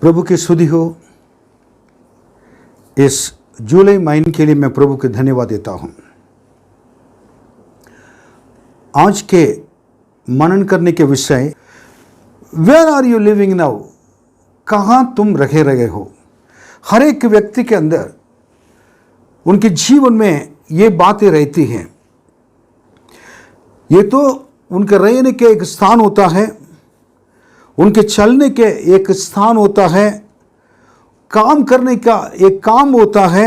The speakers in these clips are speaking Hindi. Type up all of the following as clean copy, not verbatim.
प्रभु की स्तुति हो। इस जुलाई महीने के लिए मैं प्रभु को धन्यवाद देता हूं। आज के मनन करने के विषय, where are you living now, कहाँ तुम रहे हो। हर एक व्यक्ति के अंदर उनके जीवन में ये बातें रहती हैं। ये तो उनके रहने के एक स्थान होता है, उनके चलने के एक स्थान होता है, काम करने का एक काम होता है,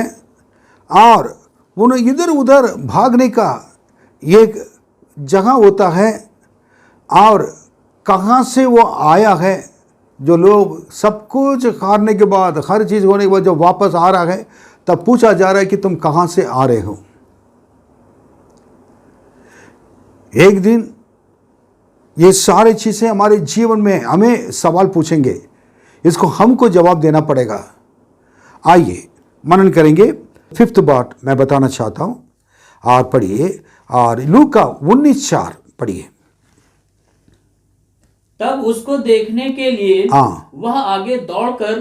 और उन्हें इधर उधर भागने का एक जगह होता है। और कहाँ से वो आया है, जो लोग सब कुछ हारने के बाद, हर चीज़ होने के बाद जब वापस आ रहा है, तब पूछा जा रहा है कि तुम कहाँ से आ रहे हो। एक दिन ये सारी चीज़ें हमारे जीवन में हमें सवाल पूछेंगे, इसको हमको जवाब देना पड़ेगा। आइए मनन करेंगे। फिफ्थ बात मैं बताना चाहता हूँ, और पढ़िए, और लूका 19:4 पढ़िए। तब उसको देखने के लिए वह आगे दौड़कर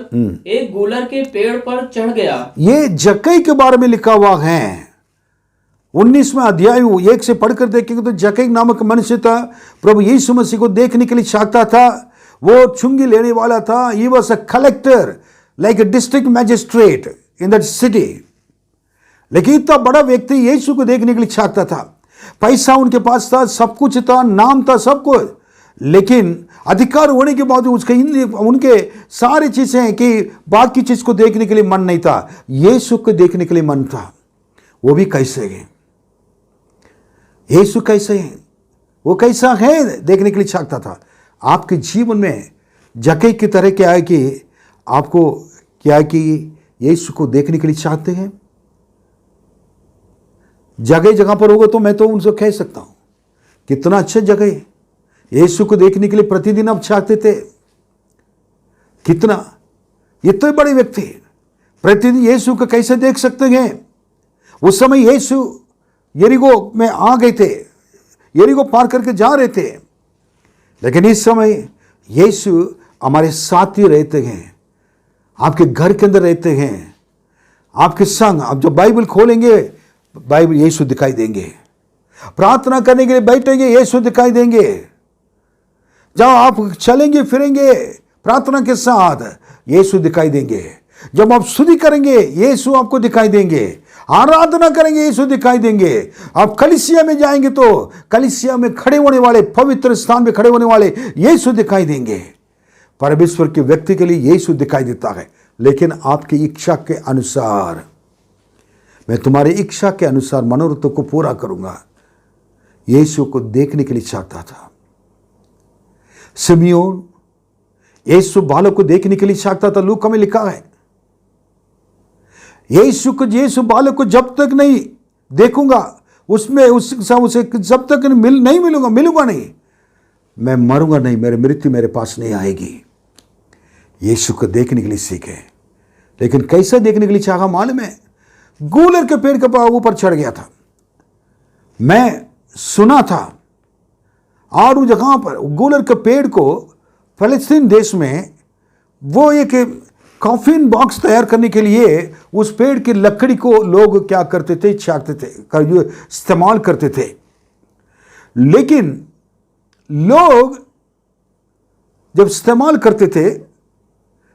एक गूलर के पेड़ पर चढ़ गया। ये जक्कई के बारे में लिखा हुआ है। 19वें अध्याय 1 से पढ़कर देखेंगे तो जक्कई नामक मनुष्य था, प्रभु यीशु मसीह को देखने के लिए चाहता था। वो चुंगी लेने वाला था। He was a collector, like a district magistrate in that city. लेकिन इतना बड़ा व्यक्ति यीशु को देखने के लिए चाहता था। पैसा उनके पास था, सब कुछ था, नाम था, सब कुछ। लेकिन अधिकार होने के बाद उनके सारी चीजें कि बाकी चीज को देखने के लिए मन नहीं था, यीशु को देखने के लिए मन था। वो भी कैसे है, यीशु कैसे है, वो कैसा है, देखने के लिए चाहता था। आपके जीवन में जक्कई की तरह क्या है कि आपको क्या है कि यीशु को देखने के लिए चाहते हैं। जगह जगह पर होगा तो मैं तो उनसे कह सकता हूं कितना अच्छा जगह है। यीशु को देखने के लिए प्रतिदिन आप चाहते थे। कितना इतने बड़े व्यक्ति प्रतिदिन यीशु को कैसे देख सकते हैं। उस समय यीशु यरीको में आ गए थे, यरीको पार करके जा रहे थे। लेकिन इस समय यीशु हमारे साथ ही रहते हैं, आपके घर के अंदर रहते हैं, आपके संग। आप जब बाइबल खोलेंगे, बाइबल यीशु दिखाई देंगे। प्रार्थना करने के लिए बैठेंगे, यीशु दिखाई देंगे। जब आप चलेंगे फिरेंगे प्रार्थना के साथ, यीशु दिखाई देंगे। जब आप स्तुति करेंगे, यीशु आपको दिखाई देंगे। आराधना करेंगे, यीशु दिखाई देंगे। आप कलीसिया में जाएंगे तो कलीसिया में खड़े होने वाले, पवित्र स्थान में खड़े होने वाले यीशु दिखाई देंगे। परमेश्वर के व्यक्ति के लिए यीशु दिखाई देता है। लेकिन आपकी इच्छा के अनुसार, मैं तुम्हारी इच्छा के अनुसार मनोरथों को पूरा करूंगा, यीशु को देखने के लिए चाहता था। सिमियोन यीशु बालक को देखने के लिए चाहता था। लूका में लिखा है, यीशु बालक को जब तक नहीं देखूंगा, उसमें उसे जब तक नहीं मिलूंगा नहीं, मैं मरूंगा नहीं, मेरी मृत्यु मेरे पास नहीं आएगी। यीशु को देखने के लिए सीखे। लेकिन कैसे देखने के लिए चाहा मालूम है? गूलर के पेड़ के ऊपर चढ़ गया था। मैं सुना था, और उस जगह पर गूलर के पेड़ को फलस्तीन देश में वो एक कॉफिन बॉक्स तैयार करने के लिए उस पेड़ की लकड़ी को लोग क्या करते थे, छाटते थे, इस्तेमाल करते थे। लेकिन लोग जब इस्तेमाल करते थे,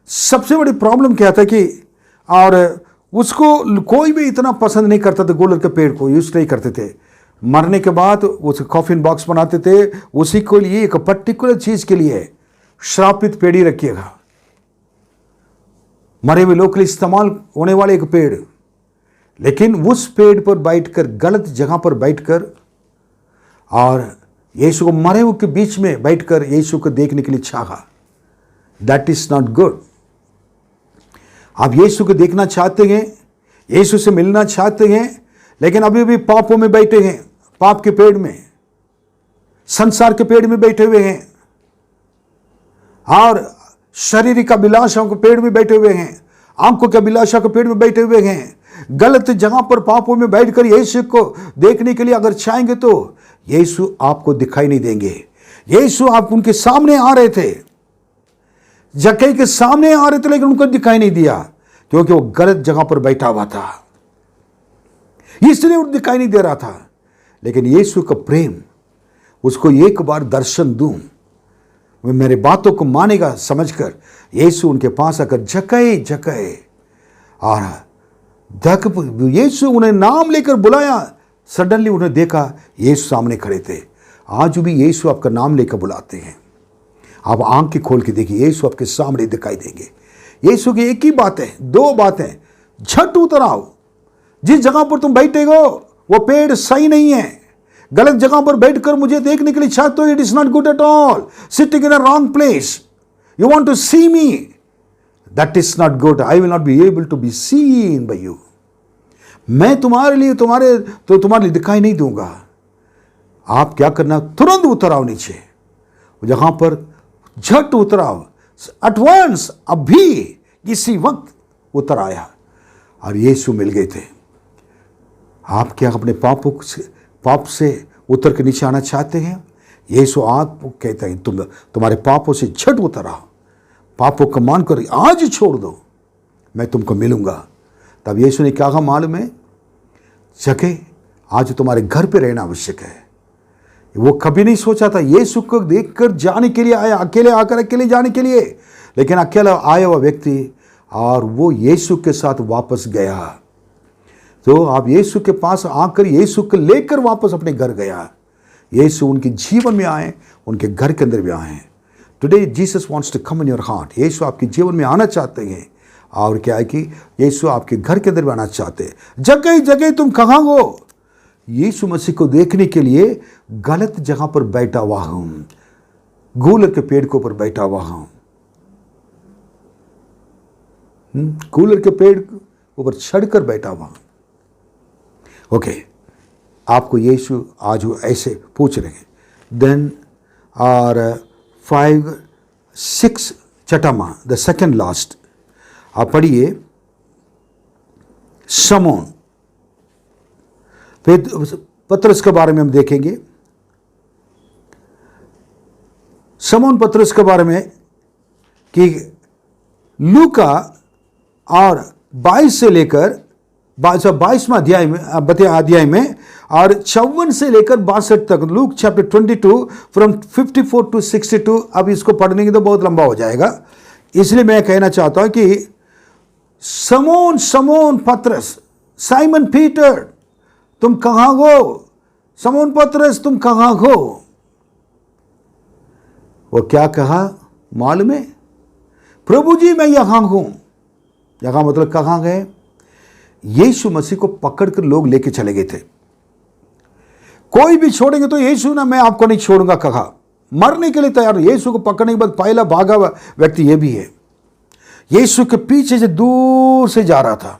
सबसे बड़ी प्रॉब्लम क्या था कि, और उसको कोई भी इतना पसंद नहीं करता था, गूलर के पेड़ को यूज नहीं करते थे। मरने के बाद उसे कॉफिन बॉक्स बनाते थे, उसी को लिए एक पर्टिकुलर चीज के लिए श्रापित पेड़ ही रखिएगा, मरे हुए लोग के लिए इस्तेमाल होने वाले एक पेड़। लेकिन उस पेड़ पर बैठकर, गलत जगह पर बैठकर, और यीशु को मरे हुए के बीच में बैठकर यीशु को देखने के लिए चाहा, दैट इज नॉट गुड। आप यीशु को देखना चाहते हैं, यीशु से मिलना चाहते हैं, लेकिन अभी भी पापों में बैठे हैं, पाप के पेड़ में, संसार के पेड़ में बैठे हुए हैं, और शारीरिक अभिलाषाओं के पेड़ में बैठे हुए हैं, आंखों के अभिलाषा के पेड़ में बैठे हुए हैं। गलत जगह पर पापों में बैठकर यीशु को देखने के लिए अगर चाहेंगे तो यीशु आपको दिखाई नहीं देंगे। यीशु आप उनके सामने आ रहे थे, जक्कई के सामने आ रहे थे, लेकिन उनको दिखाई नहीं दिया क्योंकि वो गलत जगह पर बैठा हुआ था, इसलिए वो दिखाई नहीं दे रहा था। लेकिन यीशु का प्रेम उसको एक बार दर्शन दूं, वो मेरे बातों को मानेगा समझकर यीशु उनके पास आकर जक्कई जक्कई, और यीशु उन्हें नाम लेकर बुलाया। सडनली उन्हें देखा यीशु सामने खड़े थे। आज भी यीशु आपका नाम लेकर बुलाते हैं। आप आंखें खोल के देखिए, यीशु आपके सामने दिखाई देंगे। यीशु की एक ही बात है, दो बातें, झट उतर आओ। जिस जगह पर तुम बैठे हो वो पेड़ सही नहीं है, गलत जगह पर बैठकर मुझे देखने के लिए चाहते हो, it is not good at all. Sitting in a wrong place, you want to see me, that is not good. I will not be able to be seen by you. मैं तुम्हारे लिए दिखाई नहीं दूंगा। आप क्या करना, तुरंत उतर आओ नीचे, जहां पर झट उतर आओ, एडवांस, अभी किसी वक्त उतर आया और यीशु मिल गए थे। आप क्या अपने पाप से उतर के नीचे आना चाहते हैं? यीशु आपको कहता है तुम्हारे पापों से झट उतर आओ, पापों का मान कर आज ही छोड़ दो, मैं तुमको मिलूंगा। तब यीशु ने क्या कहा मालूम है? जगह आज तुम्हारे घर पे रहना आवश्यक है। वो कभी नहीं सोचा था यीशु को देखकर जाने के लिए आया, अकेले आकर अकेले जाने के लिए, लेकिन अकेला आया हुआ व्यक्ति और वो यीशु के साथ वापस गया। तो आप यीशु के पास आकर यीशु को लेकर वापस अपने घर गया। यीशु उनके जीवन में आए, उनके घर के अंदर भी आए। Today Jesus wants to come in your heart. यीशु आपके जीवन में आना चाहते हैं, और क्या है कि यीशु आपके घर के अंदर भी आना चाहते हैं। जगह जगह तुम कहाँ हो? यीशु मसीह को देखने के लिए गलत जगह पर बैठा हुआ हूं, गूलर के पेड़ के ऊपर बैठा हुआ हूं, गूलर के पेड़ के ऊपर चढ़कर बैठा हुआ हूं। ओके, आपको यीशु आज वो ऐसे पूछ रहे हैं। देन और 5, 6 चटामा, द सेकेंड लास्ट, आप पढ़िए। शमौन, फिर पतरस के बारे में हम देखेंगे। शमौन पतरस के बारे में कि लूका और 22 से लेकर 22वां अध्याय में और 54 से लेकर 62 तक, लूक चैप्टर 22 फ्रॉम 54 टू 62। अब इसको पढ़ने की तो बहुत लंबा हो जाएगा, इसलिए मैं कहना चाहता हूं कि शमौन पतरस, साइमन पीटर, तुम कहां हो? शमौन पतरस तुम कहां हो? वो क्या कहा मालूम है? प्रभु जी मैं यहां हूं। यहां मतलब कहां गए? यीशु मसीह को पकड़कर लोग लेके चले गए थे। कोई भी छोड़ेंगे तो यीशु ना, मैं आपको नहीं छोड़ूंगा कहा, मरने के लिए तैयार। यीशु को पकड़ने के बाद पहला भागा हुआ व्यक्ति ये भी है। यीशु के पीछे से दूर से जा रहा था,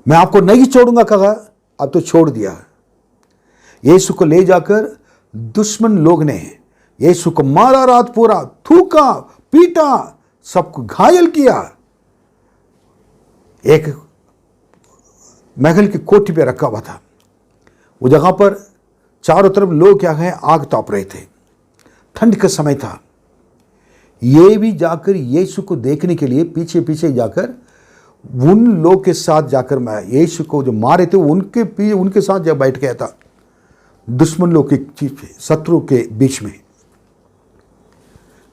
मैं आपको नहीं छोड़ूंगा कहा, अब तो छोड़ दिया। यीशु को ले जाकर दुश्मन लोग ने यीशु को मारा, रात पूरा थूका, पीटा, सबको घायल किया। एक महल की कोठी पे रखा हुआ था। वो जगह पर चारों तरफ लोग क्या है, आग ताप रहे थे, ठंड का समय था। ये भी जाकर यीशु को देखने के लिए पीछे पीछे जाकर उन लोग के साथ जाकर, मैं यीशु को जो मारे थे उनके साथ जब बैठ गया था, दुश्मन लोग के, शत्रु के बीच में,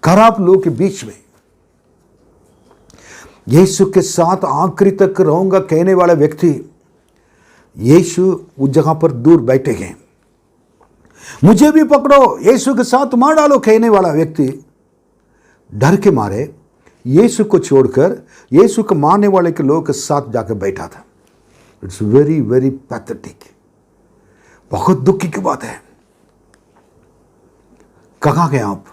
खराब लोग के बीच में। यीशु के साथ आखिरी तक रहूंगा कहने वाला व्यक्ति, यीशु उस जगह पर दूर बैठे हैं। मुझे भी पकड़ो, यीशु के साथ मार डालो कहने वाला व्यक्ति डर के मारे यीशु को छोड़कर यीशु को मारने वाले के लोग के साथ जाकर बैठा था। इट्स वेरी वेरी पैथेटिक, बहुत दुखी की बात है। कहां गए आप?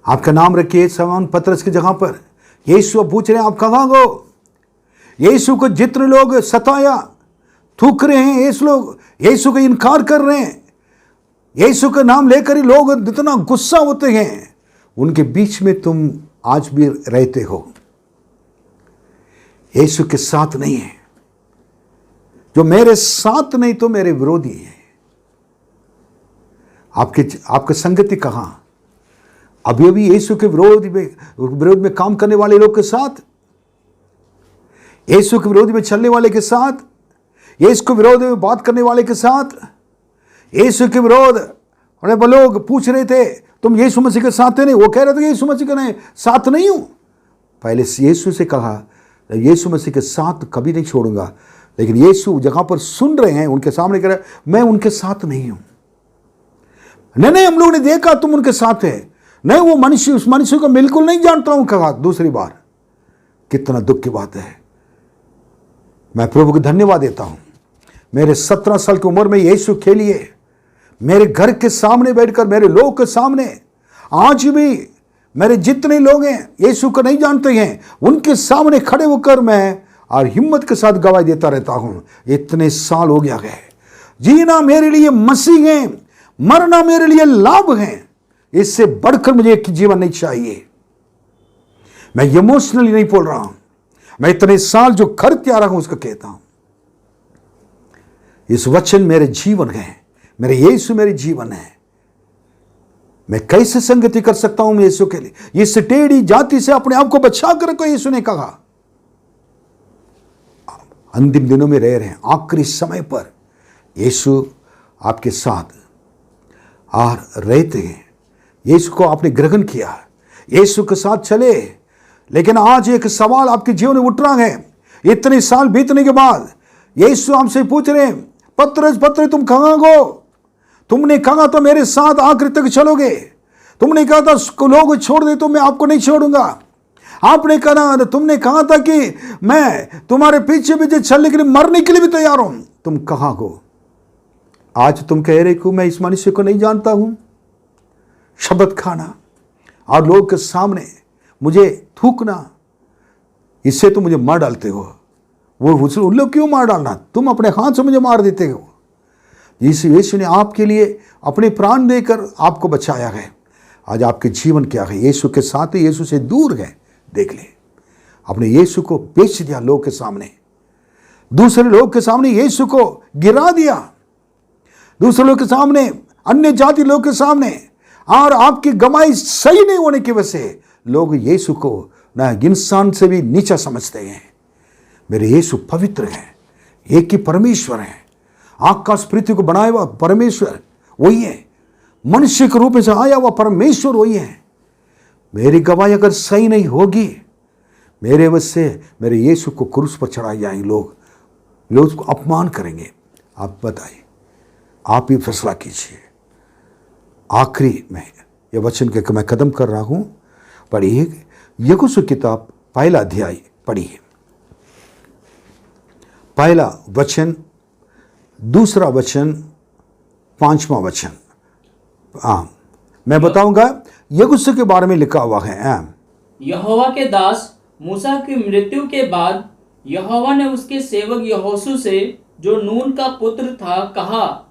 आपका नाम रखिए शमौन पतरस की जगह पर। यीशु पूछ रहे हैं आप कहां हो? यीशु को जितने लोग सताया, थूक रहे हैं, यीशु को इनकार कर रहे हैं, यीशु का नाम लेकर ही लोग इतना गुस्सा होते हैं, उनके बीच में तुम आज भी रहते हो। यीशु के साथ नहीं है। जो मेरे साथ नहीं तो मेरे विरोधी है। आपकी संगति कहां? अभी अभी यीशु के विरोध में काम करने वाले लोग के साथ, यीशु के विरोध में चलने वाले के साथ, यीशु के विरोध में बात करने वाले के साथ, यीशु के विरोध वो लोग पूछ रहे थे तुम यीशु मसीह के साथ है नहीं, वो कह रहे थे यीशु मसीह के साथ नहीं हूं। पहले यीशु से कहा यीशु मसीह के साथ कभी नहीं छोड़ूंगा, लेकिन यीशु जगह पर सुन रहे हैं, उनके सामने कह रहे हैं मैं उनके साथ नहीं हूं। नहीं, हम लोगों ने देखा तुम उनके साथ है, नहीं वो मनुष्य, उस मनुष्य को बिल्कुल नहीं जानता हूं। कहा दूसरी बार। कितना दुख की बात है। मैं प्रभु को धन्यवाद देता हूं, मेरे 17 साल की उम्र में यीशु के लिए मेरे घर के सामने बैठकर, मेरे लोग के सामने, आज भी मेरे जितने लोग हैं यीशु को नहीं जानते हैं, उनके सामने खड़े होकर मैं और हिम्मत के साथ गवाही देता रहता हूं। इतने साल हो गया है। जीना मेरे लिए मसीह है, मरना मेरे लिए लाभ है। इससे बढ़कर मुझे एक जीवन नहीं चाहिए। मैं इमोशनली नहीं बोल रहा हूं, मैं इतने साल जो करते आ रहा हूं उसको कहता हूं। इस वचन मेरे जीवन है, मेरे यीशु मेरे जीवन है। मैं कैसे संगति कर सकता हूं यीशु के लिए? इस टेढ़ी जाति से अपने आप को बचा कर रखो, यीशु ने कहा। अंतिम दिनों में रह रहे हैं, आखिरी समय पर यीशु आपके साथ और रहते हैं। यीशु को आपने ग्रहण किया, यीशु के साथ चले, लेकिन आज एक सवाल आपके जीवन में उठ रहा है। इतने साल बीतने के बाद यीशु हमसे पूछ रहे हैं, पतरस तुम कहां हो? तुमने कहा था मेरे साथ आखिर तक चलोगे, तुमने कहा था लोग छोड़ दे तो मैं आपको नहीं छोड़ूंगा, आपने कहा, तुमने कहा था कि मैं तुम्हारे पीछे पीछे चलने के लिए, मरने के लिए भी तैयार हूं, तुम कहां हो? आज तुम कह रहे हो मैं इस मनुष्य को नहीं जानता हूं। शब्द खाना और लोग के सामने मुझे थूकना, इससे तुम मुझे मार डालते हो। वो उन लोग क्यों मार डालना? तुम अपने हाथ से मुझे मार देते हो। यीशु ने आपके लिए अपने प्राण देकर आपको बचाया है। आज आपके जीवन क्या है? यीशु के साथ, यीशु से दूर है। देख ले, अपने यीशु को बेच दिया लोग के सामने, दूसरे लोग के सामने यीशु को गिरा दिया, दूसरे लोग के सामने, अन्य जाति लोग के सामने, और आपकी गवाही सही नहीं होने की वजह से लोग यीशु को ना इंसान से भी नीचा समझते हैं। मेरे यीशु पवित्र है, एक ही परमेश्वर है, आकाश पृथ्वी को बनाया हुआ परमेश्वर वही है, मनुष्य के रूप में से आया हुआ परमेश्वर वही है। मेरी गवाही अगर सही नहीं होगी, मेरे वजह से मेरे यीशु को क्रूस पर चढ़ाए जाएंगे, लोग उसको अपमान करेंगे। आप बताइए, आप ही फैसला कीजिए। आखिरी में यह वचन के मैं कदम कर रहा हूं, पढ़िए यहोशू किताब 1 अध्याय पढ़िए, 1 वचन, 2 वचन, 5वां वचन। मैं बताऊंगा यहोशू के बारे में लिखा हुआ है। यहोवा के दास मूसा की मृत्यु के बाद यहोवा ने उसके सेवक यहोशू से, जो नून का पुत्र था, कहा,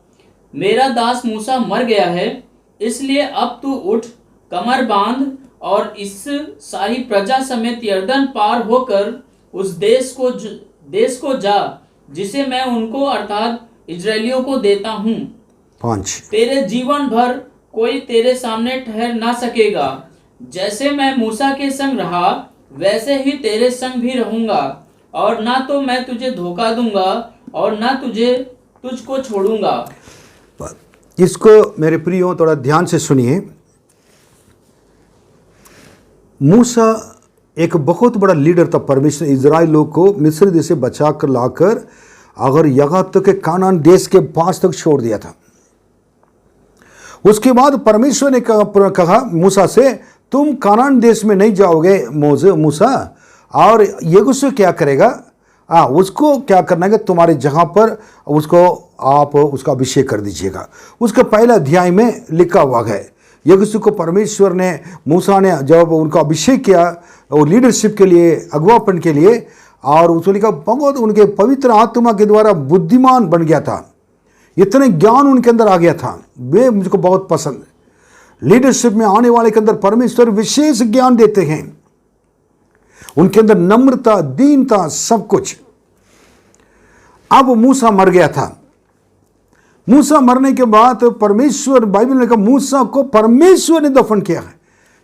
मेरा दास मूसा मर गया है, इसलिए अब तू उठ, कमर बांध और इस सारी प्रजा समेत यरदन पार होकर उस देश को जा जिसे मैं उनको अर्थात इजरायलियों को देता हूँ। 5 तेरे जीवन भर कोई तेरे सामने ठहर ना सकेगा। जैसे मैं मूसा के संग रहा वैसे ही तेरे संग भी रहूंगा, और ना तो मैं तुझे धोखा दूंगा और ना तुझको छोड़ूंगा। इसको मेरे प्रियो थोड़ा ध्यान से सुनिए। मूसा एक बहुत बड़ा लीडर था। परमेश्वर इजराइल लोग को मिस्र देश से बचा कर लाकर अगर यहाँ तक के कानान देश के पास तक छोड़ दिया था। उसके बाद परमेश्वर ने कहा मूसा से, तुम कानान देश में नहीं जाओगे मूसा, और यहोशू क्या करेगा? उसको क्या करना है, तुम्हारे जगह पर उसको आप उसका अभिषेक कर दीजिएगा। उसका 1 अध्याय में लिखा हुआ है। यहोशू को परमेश्वर ने, मूसा ने जब उनका अभिषेक किया और लीडरशिप के लिए, अगुवापन के लिए, और उसको लिखा बहुत उनके पवित्र आत्मा के द्वारा बुद्धिमान बन गया था, इतने ज्ञान उनके अंदर आ गया था। वे मुझको बहुत पसंद। लीडरशिप में आने वाले के अंदर परमेश्वर विशेष ज्ञान देते हैं, उनके अंदर नम्रता, दीनता, सब कुछ। अब मूसा मर गया था। मूसा मरने के बाद परमेश्वर, बाइबल ने कहा मूसा को परमेश्वर ने दफन किया है।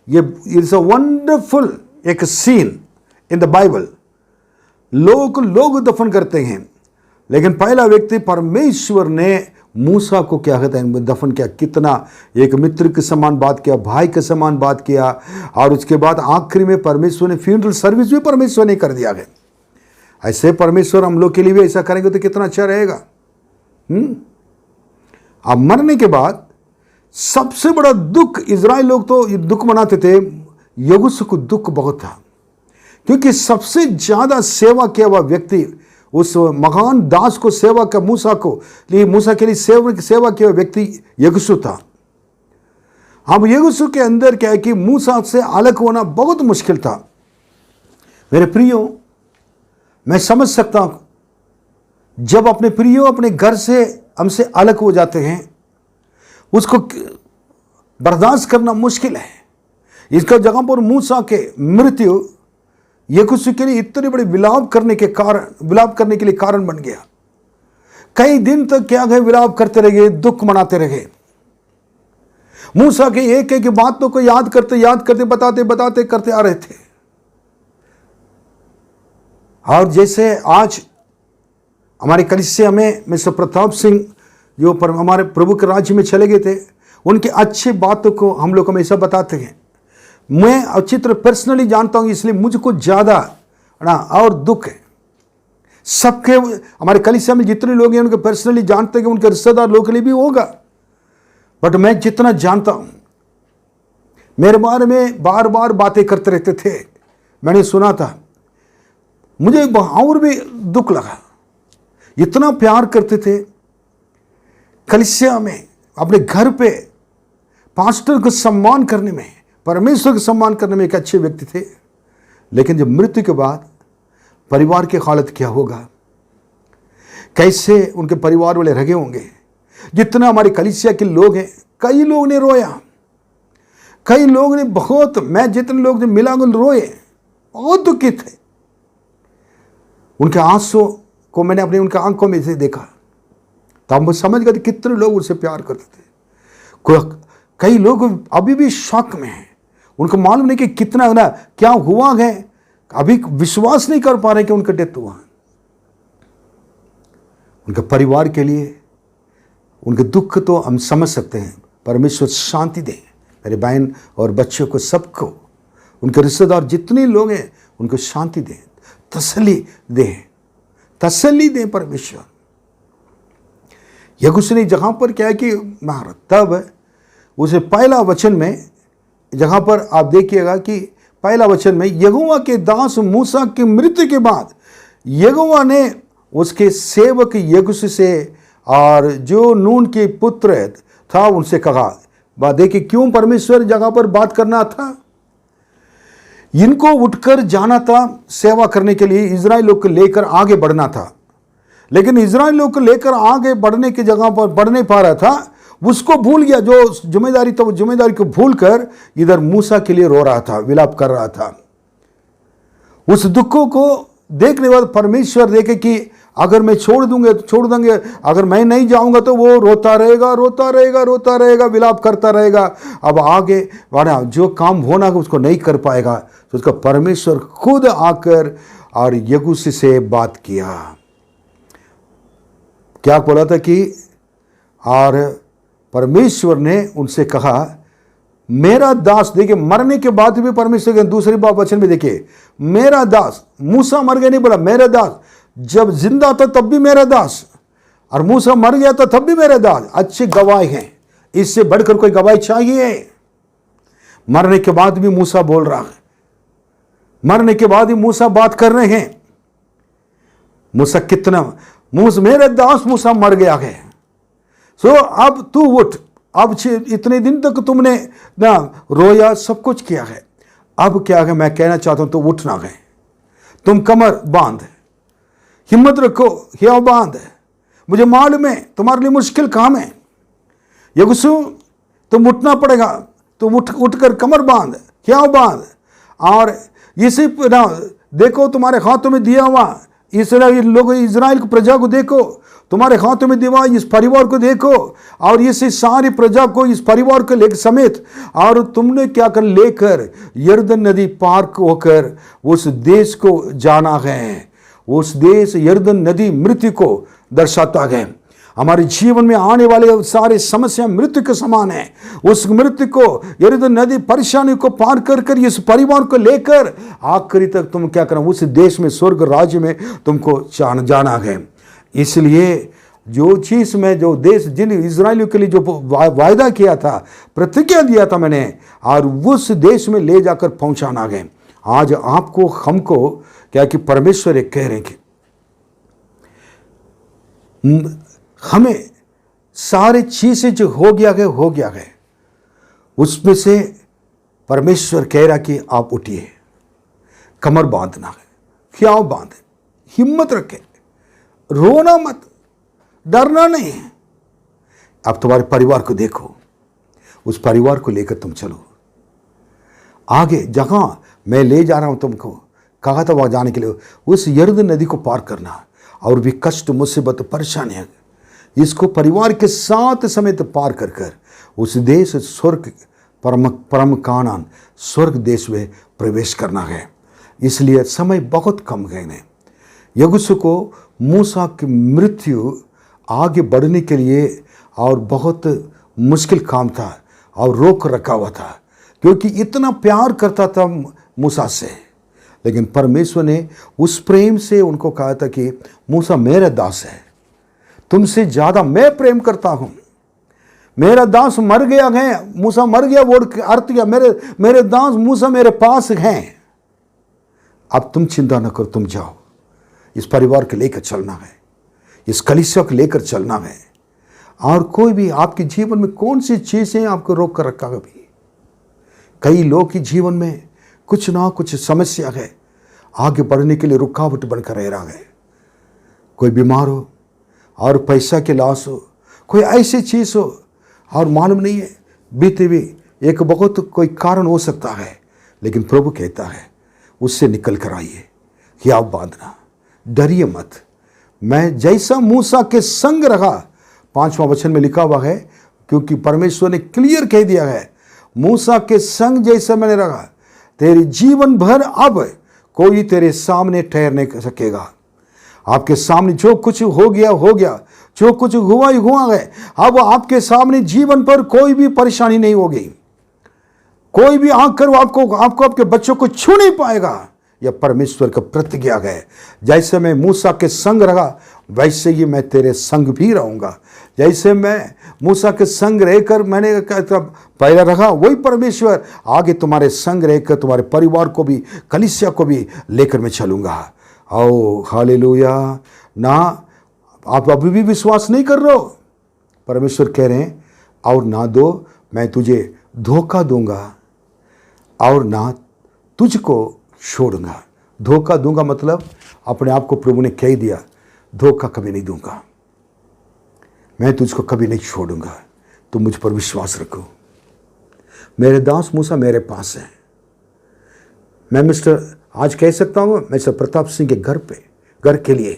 ये इट्स अ वंडरफुल एक सीन इन द बाइबल। लोग दफन करते हैं, लेकिन पहला व्यक्ति परमेश्वर ने मूसा को क्या कहते हैं दफन किया। कितना एक मित्र के समान बात किया, भाई के समान बात किया, और उसके बाद आखिरी में परमेश्वर ने फ्यूनरल सर्विस भी परमेश्वर ने कर दिया है। ऐसे परमेश्वर हम लोग के लिए भी ऐसा करेंगे तो कितना अच्छा रहेगा। अब मरने के बाद सबसे बड़ा दुख, इजराइल लोग तो दुख मनाते थे, यहोशू को दुख बहुत था, क्योंकि सबसे ज्यादा सेवा किया हुआ व्यक्ति, उस महान दास को सेवा का मूसा के लिए सेवा किया हुआ व्यक्ति यहोशू था। अब यहोशू के अंदर क्या है कि मूसा से अलग होना बहुत मुश्किल था। मेरे प्रियो, मैं समझ सकता हूं, जब अपने प्रियो अपने घर से हमसे अलग हो जाते हैं, उसको बर्दाश्त करना मुश्किल है। इसका जगह पर मूसा के मृत्यु यहोशू के लिए इतने बड़े विलाप करने के लिए कारण बन गया। कई दिन तक क्या गए विलाप करते रहे, दुख मनाते रहे। मूसा के एक एक बातों को याद करते बताते करते आ रहे थे। और जैसे आज हमारे कलीसिया में मिस्टर प्रताप सिंह जो हमारे प्रभु के राज्य में चले गए थे, उनके अच्छे बातों को हम लोग हमेशा बताते हैं। मैं अच्छी तरह पर्सनली जानता हूं, इसलिए मुझको ज्यादा और दुख है। सबके हमारे कलीसिया में जितने लोग हैं उनके पर्सनली जानते हैं कि उनके रिश्तेदार लोगों के लिए भी होगा, बट मैं जितना जानता हूं, मेरे बारे में बार बार बातें करते रहते थे। मैंने सुना था, मुझे और भी दुख लगा। इतना प्यार करते थे, कलीसिया में अपने घर पे पास्टर को सम्मान करने में, परमेश्वर को सम्मान करने में एक अच्छे व्यक्ति थे। लेकिन जब मृत्यु के बाद परिवार की हालत क्या होगा, कैसे उनके परिवार वाले रहे होंगे। जितना हमारे कलीसिया के लोग हैं, कई लोग ने रोया, कई लोग ने बहुत, मैं जितने लोग ने मिला रोए, बहुत दुखी थे। उनके आंसू को मैंने अपने उनके आंखों में से देखा, तब मैं समझ गया कितने लोग उनसे प्यार करते थे। कई लोग अभी भी शौक में हैं, उनको मालूम नहीं कि कितना क्या हुआ है, अभी विश्वास नहीं कर पा रहे कि उनका डेथ हुआ। उनके परिवार के लिए उनके दुख तो हम समझ सकते हैं। परमेश्वर शांति दे मेरे बहन और बच्चों को, सबको, उनके रिश्तेदार जितने लोग हैं उनको शांति दे, तसल्ली दे परमेश्वर। यहोशू ने जहां पर क्या है कि तब उसे पहला वचन में, जहां पर आप देखिएगा कि पहला वचन में, यहोवा के दास मूसा की मृत्यु के बाद यहोवा ने उसके सेवक यहोशू से और जो नून के पुत्र था उनसे कहा। बात देखिए, क्यों परमेश्वर जगह पर बात करना था, इनको उठकर जाना था सेवा करने के लिए, इजराइल लोग को लेकर आगे बढ़ना था। लेकिन इजराइल लोग को लेकर आगे बढ़ने की जगह पर बढ़ नहीं पा रहा था, उसको भूल गया। जो जिम्मेदारी था वो जिम्मेदारी को भूलकर इधर मूसा के लिए रो रहा था, विलाप कर रहा था। उस दुखों को देखने के बाद परमेश्वर देखे कि अगर मैं छोड़ दूंगा तो छोड़ देंगे, अगर मैं नहीं जाऊंगा तो वो रोता रहेगा, विलाप करता रहेगा। अब आगे बढ़ा जो काम होना है उसको नहीं कर पाएगा। तो उसका परमेश्वर खुद आकर और यहोशू से बात किया। क्या बोला था कि, और परमेश्वर ने उनसे कहा, मेरा दास, देखिए मरने के बाद भी परमेश्वर के दूसरी बात वचन में देखिए, मेरा दास, मूसा मर गया नहीं बोला, मेरा दास, जब जिंदा था तब भी मेरा दास, और मूसा मर गया था तब भी मेरा दास। अच्छी गवाही है, इससे बढ़कर कोई गवाही चाहिए? मरने के बाद भी मूसा बोल रहा है, मरने के बाद भी मूसा बात कर रहे हैं। मूसा मेरे दास मूसा मर गया है, सो अब तू उठ। अब इतने दिन तक तुमने ना रोया, सब कुछ किया है, अब क्या है मैं कहना चाहता हूं, तो उठना है। तुम कमर बांध, हिम्मत रखो, हिया बांध, मुझे मालूम है तुम्हारे लिए मुश्किल काम है। यहोशू तुम उठना पड़ेगा, तुम उठकर कमर बांध, हिया बांध, और इसी देखो तुम्हारे हाथों में दिया हुआ इसराइल लोग, इजराइल की प्रजा को देखो, तुम्हारे हाथों में दीवा, इस परिवार को देखो, और इस सारी प्रजा को, इस परिवार को लेकर समेत, और तुमने क्या कर लेकर यरदन नदी पार होकर उस देश को जाना है। उस देश यरदन नदी मृत्यु को दर्शाता है। हमारे जीवन में आने वाले सारे समस्या मृत्यु के समान है। उस मृत्यु को, यरदन नदी परेशानी को पार कर कर इस परिवार को लेकर आखिरी तक तुम क्या करना, उस देश में, स्वर्ग राज्य में तुमको जाना है। इसलिए जो चीज में, जो देश, जिन इजराइलियों के लिए जो वायदा किया था, प्रतिज्ञा दिया था मैंने, और उस देश में ले जाकर पहुंचाना है। आज आपको, हमको क्या कि परमेश्वर एक कह रहे हैं कि हमें सारे चीजें जो हो गया है, उसमें से परमेश्वर कह रहा कि आप उठिए, कमर बांधना है, ख्याव बांधे, हिम्मत रखे, रोना मत, डरना नहीं। अब तुम्हारे परिवार को देखो, उस परिवार को लेकर तुम चलो आगे। जहां मैं ले जा रहा हूं तुमको, कहा था वहां जाने के लिए, उस यरदन नदी को पार करना, और भी कष्ट, मुसीबत, परेशानियां, इसको परिवार के साथ समेत पार कर कर उस देश, स्वर्ग, परम कानान, स्वर्ग देश में प्रवेश करना है। इसलिए समय बहुत कम है। यहोशू को मूसा की मृत्यु आगे बढ़ने के लिए और बहुत मुश्किल काम था, और रोक रखा हुआ था, क्योंकि इतना प्यार करता था मूसा से। लेकिन परमेश्वर ने उस प्रेम से उनको कहा था कि मूसा मेरा दास है, तुमसे ज्यादा मैं प्रेम करता हूं। मेरा दास मर गया है, मूसा मर गया, वो अर्थ क्या, मेरे दास मूसा मेरे पास हैं। अब तुम चिंता न करो, तुम जाओ, इस परिवार को लेकर चलना है, इस कलीसिया को लेकर चलना है। और कोई भी आपके जीवन में कौन सी चीजें आपको रोक कर रखा है। कई लोग के जीवन में कुछ ना कुछ समस्या है, आगे बढ़ने के लिए रुकावट बनकर रह रहा है। कोई बीमार हो, और पैसा के लॉस हो, कोई ऐसी चीज हो, और मालूम नहीं है, बीते भी एक बहुत कोई कारण हो सकता है। लेकिन प्रभु कहता है उससे निकल कर आइए, हियाव बांधना, डरिए मत। मैं जैसा मूसा के संग रहा, 5वां वचन में लिखा हुआ है, क्योंकि परमेश्वर ने क्लियर कह दिया है, मूसा के संग जैसा मैंने रहा, तेरे जीवन भर अब कोई तेरे सामने ठहर नहीं सकेगा। आपके सामने जो कुछ हो गया, जो कुछ हुआ ही हुआ है। अब आपके सामने जीवन पर कोई भी परेशानी नहीं होगी, कोई भी आकर आपको आपके बच्चों को छू नहीं पाएगा। यह परमेश्वर का प्रतिज्ञा है। जैसे मैं मूसा के संग रहा, वैसे ही मैं तेरे संग भी रहूंगा। जैसे मैं मूसा के संग रहकर मैंने पहले रहा, वही परमेश्वर आगे तुम्हारे संग रहकर तुम्हारे परिवार को भी, कलीसिया को भी लेकर मैं चलूंगा। ओ हालेलुया। ना आप अभी भी विश्वास नहीं कर रहे हो, परमेश्वर कह रहे हैं, और ना दो, मैं तुझे धोखा दूंगा, और ना तुझको छोड़ूंगा। धोखा दूंगा मतलब अपने आप को प्रभु ने कह दिया, धोखा कभी नहीं दूंगा, मैं तुझको कभी नहीं छोड़ूंगा, तुम मुझ पर विश्वास रखो। मेरे दास मूसा मेरे पास है। मैं आज कह सकता हूँ, मिस्टर प्रताप सिंह के घर के लिए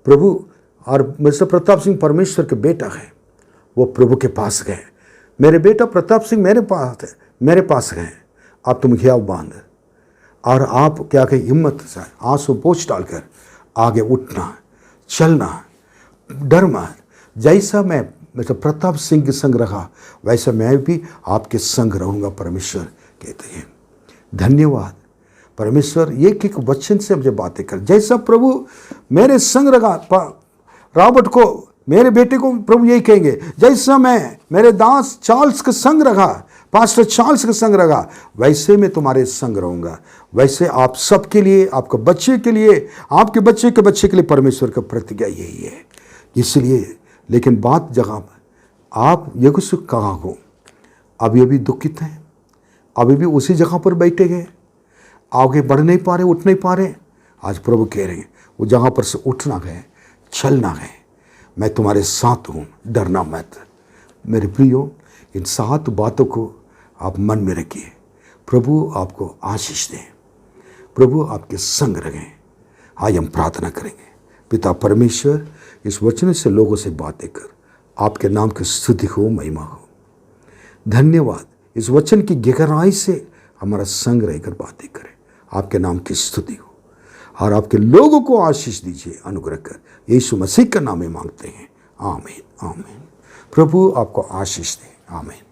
प्रभु, और मिस्टर प्रताप सिंह परमेश्वर के बेटा है, वो प्रभु के पास गए। मेरे बेटा प्रताप सिंह मेरे पास है। आप तुम हियाव बांध, और आप क्या कहें, हिम्मत से आंसू पोंछ डालकर आगे उठना, चलना, डर मत। जैसा मैं मिस्टर प्रताप सिंह के संग रहा, वैसा मैं भी आपके संग रहूंगा, परमेश्वर कहते हैं। धन्यवाद परमेश्वर, एक वचन से मुझे बातें कर। जैसा प्रभु मेरे संग रहा, रॉबर्ट को, मेरे बेटे को प्रभु यही कहेंगे, जैसा मैं मेरे दास चार्ल्स के संग रहा, पास्टर चार्ल्स के संग रहा, वैसे मैं तुम्हारे संग रहूंगा। वैसे आप सबके लिए, आपके बच्चे के लिए, आपके बच्चे के बच्चे के लिए परमेश्वर का प्रतिज्ञा यही है। इसलिए लेकिन बात जगह आप यहोशू कहाँ हो, अभी अभी दुखित हैं, अभी भी उसी जगह पर बैठे गए, आगे बढ़ नहीं पा रहे, उठ नहीं पा रहे। आज प्रभु कह रहे हैं वो जहाँ पर से उठना है, चलना है, मैं तुम्हारे साथ हूँ, डरना मत। मेरे प्रियो, इन 7 बातों को आप मन में रखिए। प्रभु आपको आशीष दें, प्रभु आपके संग रहें, आज हम प्रार्थना करेंगे। पिता परमेश्वर, इस वचन से लोगों से बातें कर, आपके नाम की स्तुति हो, महिमा हो। धन्यवाद, इस वचन की गहराई से हमारा संग रहकर बातें करें। आपके नाम की स्तुति हो और आपके लोगों को आशीष दीजिए, अनुग्रह कर। यीशु मसीह का नाम में मांगते हैं, आमीन आमीन। प्रभु आपको आशीष दे, आमीन।